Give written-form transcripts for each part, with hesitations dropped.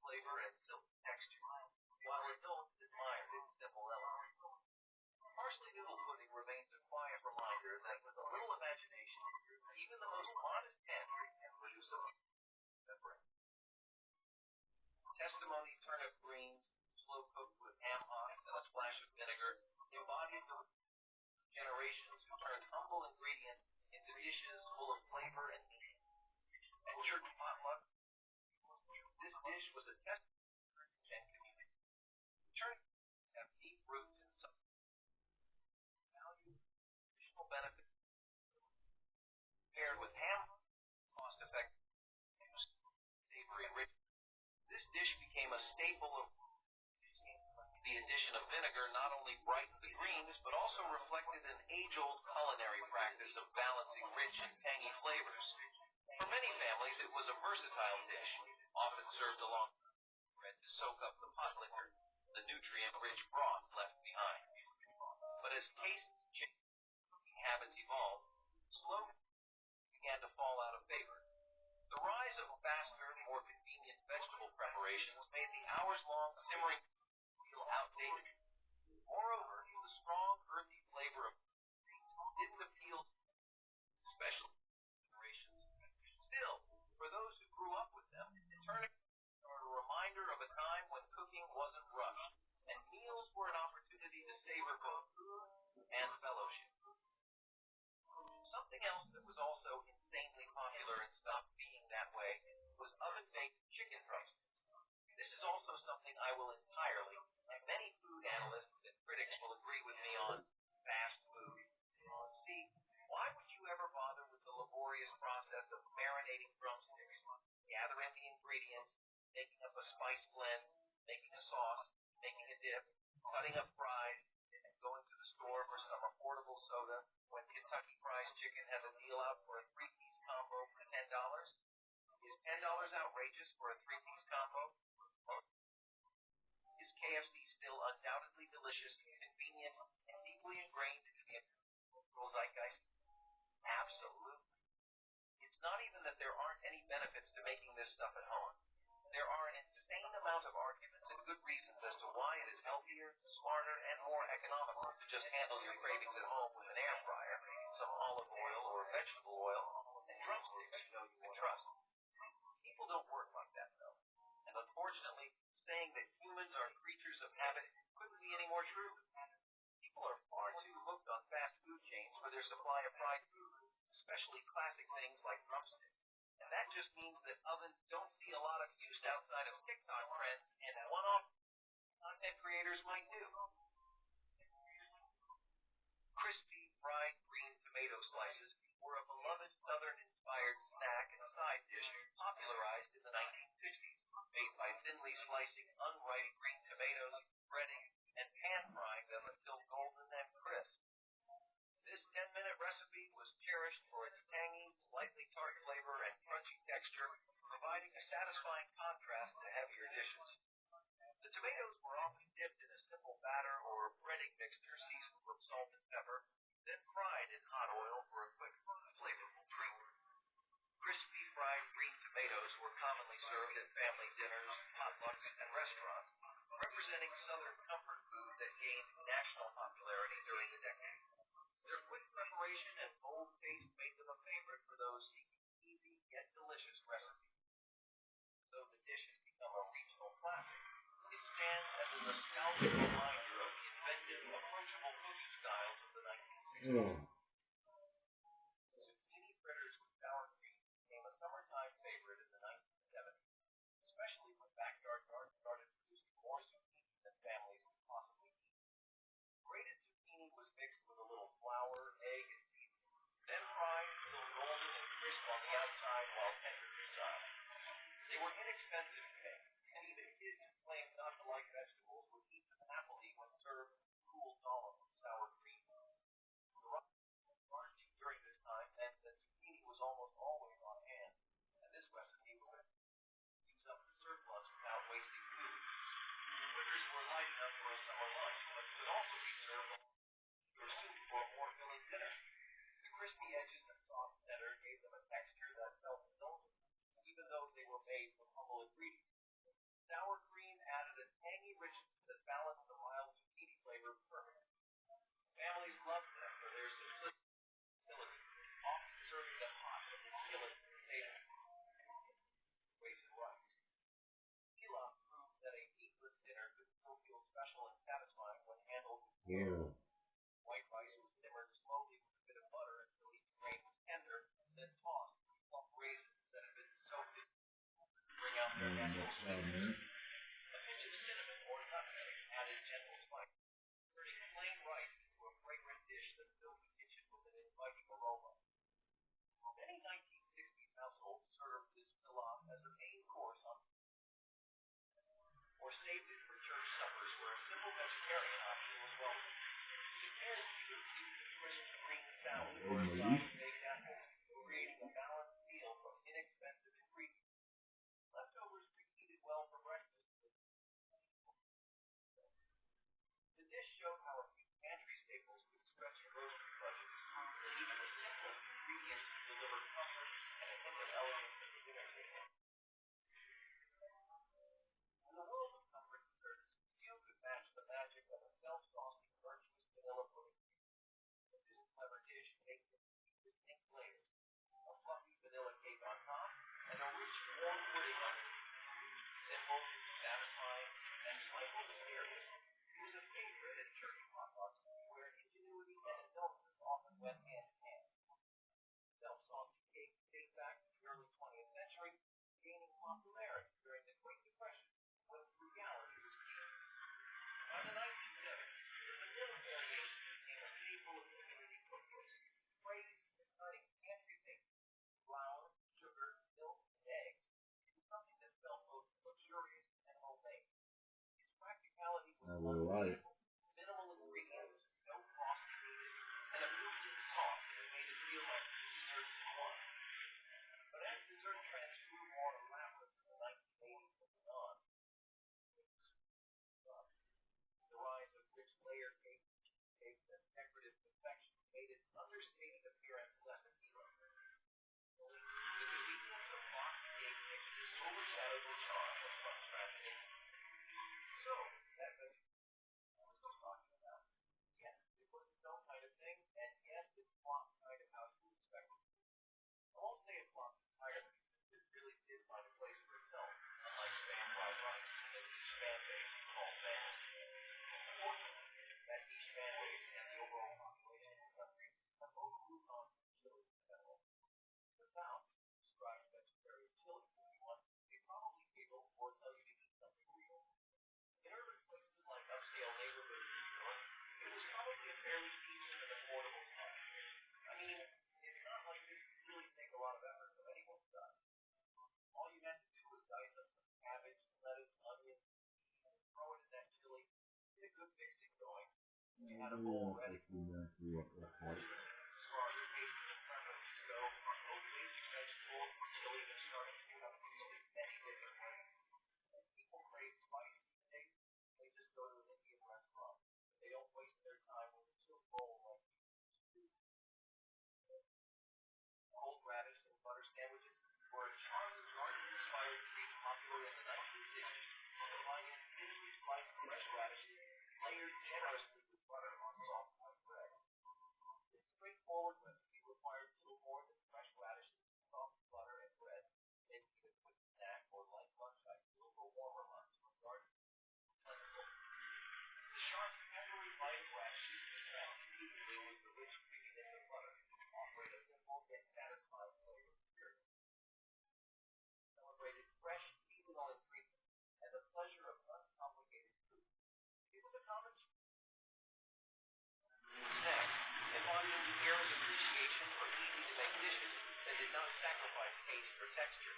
flavor and silky texture, while adults admired its simple elegance. Parsley noodle pudding remains a quiet reminder that with a little imagination, even the most modest pantry can produce a memory. Testimony turnip greens, slow cooked with ham hocks and a splash of vinegar, embodied the generations who turned humble ingredients into dishes full of flavor and meaning. At church potluck, this dish was a testament to church and community. Turnips have deep roots in some value, nutritional benefits, paired with ham, cost-effective, savory, rich. This dish became a staple of the addition of vinegar not only brightened the greens, but also reflected an age-old culinary practice of balancing rich and tangy flavors. For many families, it was a versatile dish, often served along with bread to soak up the pot liquor, the nutrient-rich broth left behind. But as tastes changed and cooking habits evolved, slowly began to fall out of favor. The rise of faster, more convenient vegetable preparations made the hours-long simmering feel outdated. Moreover, the strong, earthy flavor of greens didn't appeal to especially generations. Still, for those who grew up with them, turnips are a reminder of a time when cooking wasn't rushed, and meals were an opportunity to savor both food and fellowship. Something else that was also insanely popular and stopped being that way was oven-baked chicken drumsticks. This is also something I will entirely, and many food analysts and critics will agree with me on, fast food. See, why would you ever bother with the laborious process of marinating drumsticks, gathering the ingredients, making up a spice blend, making a sauce, making a dip, cutting up fries, and going to the store for some affordable soda when Kentucky Fried Chicken has a deal out for a three-piece combo for $10? Is $10 outrageous for a three-piece combo? Is KFC still undoubtedly delicious, convenient, and deeply ingrained into the cultural zeitgeist? Absolutely. It's not even that there aren't any benefits to making this stuff at home. There are an insane amount of arguments and good reasons as to why it is healthier, smarter, and more economical to just handle your cravings at home with an air fryer, some olive oil or vegetable oil, and drumsticks you know you can trust. People don't work like that, though. And unfortunately, saying that humans are creatures of habit couldn't be any more true. People are far too hooked on fast food chains for their supply of fried food, especially classic things like drumsticks. And that just means that ovens don't see a lot of use outside of TikTok trends, and one-off content creators might do. Crispy fried green tomato slices were a beloved Southern-inspired snack and side dish popularized in the 1960s, made by thinly slicing unripe green tomatoes, breading, and pan-frying them until golden and crisp. This 10-minute recipe was cherished for its tangy, slightly tart flavor and crunchy texture, providing a satisfying contrast to heavier dishes. The tomatoes were often dipped in a simple batter or breading mixture seasoned with salt and pepper, then fried in hot oil for a quick, flavorful treat. Crispy fried green tomatoes were commonly served at family dinners, potlucks, and restaurants, representing Southern comfort food that gained national popularity during the decade. Their quick preparation and bold taste made them a favorite for those seeking easy yet delicious recipes. Though the dish has become a regional classic, it stands as a nostalgic reminder of the inventive, approachable cooking styles of the 1960s. Zucchini fritters with sour cream became a summertime favorite in the 1970s, especially when backyard gardens started producing more zucchini than families could possibly eat. Grated zucchini was mixed with a little flour, egg, and seasoning, then fried until golden and crisp on the outside while tender inside. They were inexpensive to make, and even kids who claimed not to like vegetables would eat them happily when served with a cool dollop of sour cream. The rise of gardening during this time meant that zucchini was almost always on hand, and this recipe was use up the surplus without wasting food. Fritters were light enough for a summer lunch, but could also be served or soup for a more filling dinner. The crispy edges and soft center gave them a texture that felt indulgent, even though they were made from humble ingredients. Sour cream added a tangy richness that balanced the mild zucchini flavor perfectly. Families loved them for their simplicity, often serving them hot from the skillet to savory. Ways and rice. Pilaf proved that a meatless dinner could still feel special and satisfying when handled with care. White rice was simmered slowly with a bit of butter until each grain was tender, then tossed with plump raisins that had been soaked in to bring out their natural sweetness. A pinch of cinnamon or nutmeg added gentle spice, turning plain rice into a fragrant dish that filled the kitchen with an inviting aroma. Many 1960s households served this pilaf as a main course on or saved it for church suppers where a simple vegetarian option was welcome. It pairs beautifully with a crisp green salad or a side of baked apples, creating a balanced meal from inexpensive ingredients. Leftovers reheated well for breakfast. The dish showed how a few pantry staples could stretch grocery budgets, that even the simplest ingredients could deliver comfort and a hint of elegance at the dinner table. In the world of comfort desserts, few could match the magic of a self-frosting virtuous vanilla pudding. This clever dish baked in distinct layers, a fluffy vanilla cake on top, and a rich warm pudding underneath. Simple, satisfying, and slightly mysterious, it was a favorite at church potlucks where ingenuity and indulgence often went hand in hand. Self-saucing cakes date back to the early 20th century, gaining popularity during the Great Depression when frugality was key. By the 1970s, the vanilla variation became a staple of community cookbooks, praised for turning pantry basics, flour, sugar, milk, and eggs, into something that felt both luxurious and homemade. Its practicality was undeniable. Minimal ingredients, no frosting needed, and a built-in sauce that made it feel like desserts in one. But as dessert trends grew more elaborate in the 1980s and beyond, the rise of rich layer cakes, cheesecakes, and decorative confection made its understated appearance less appealing. The convenience of box cake mixes overshadowed the charm of from-scratch baking. So, that vegetarian I was just talking about. Yes, it was its own kind of thing, and yes, it flopped kind of how you would expect it to. I won't say it flopped entirely, since it really did find a place for itself, unlike spam fried rice, that each fan base called fans. Unfortunately, that niche fan base and the overall population of the country have both moved on from chili in general. The South, describes vegetarian chili to anyone, they probably giggle or tell you to eat something real. In urban places like upscale neighborhoods in New York, it was probably a fairly decent and affordable snack. I mean, it's not like this really take a lot of effort from anyone's side. All you had to do was dice up some cabbage, lettuce, onions, and throw it in that chili, get a good mixing going. You had a bowl ready. As far as tasting and preferences go, both basic vegetable or chili have started to become used in many different ways. If people crave spicy steak, they just go to an Indian restaurant. They don't waste their time with a chili bowl like we used to. Cold radish and butter sandwiches were a charming garden-inspired treat popular in the 1960s, combining thinly sliced fresh radishes layered generously with butter on soft white bread. This straightforward recipe required little more than fresh radishes, soft butter, and bread, making it a quick snack or light lunch ideal for warmer months when gardens were plentiful. The sharp, peppery bite of radishes is found beautifully with the rich creaminess of butter, offering a simple yet satisfying flavor experience. Celebrated fresh, seasonal ingredients and the pleasure of uncomplicated food. It was a common snack, embodying the era's appreciation for easy-to-make dishes that did not sacrifice taste or texture.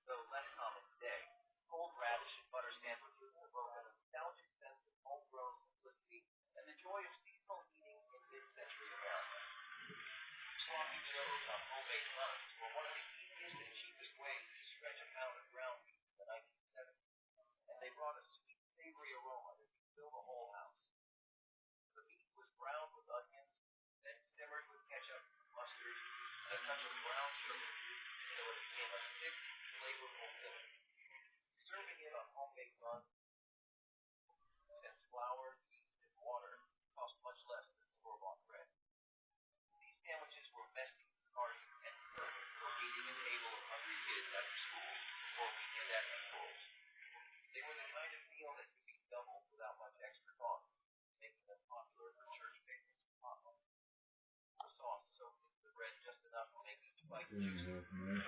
Though less common today, cold radish and butter sandwiches evoke a nostalgic sense of homegrown simplicity and the joy of seasonal eating in mid-century America. Sloppy joes on homemade buns were one of the easiest and cheapest ways to stretch a pound of ground beef in the 1970s, and they brought a sweet, savory aroma that could fill the whole house. The meat was browned with onions, then simmered with ketchup, mustard, and a touch of brown sugar until it became a thick, flavorful filling. Serving it on homemade Mhm. Mhm.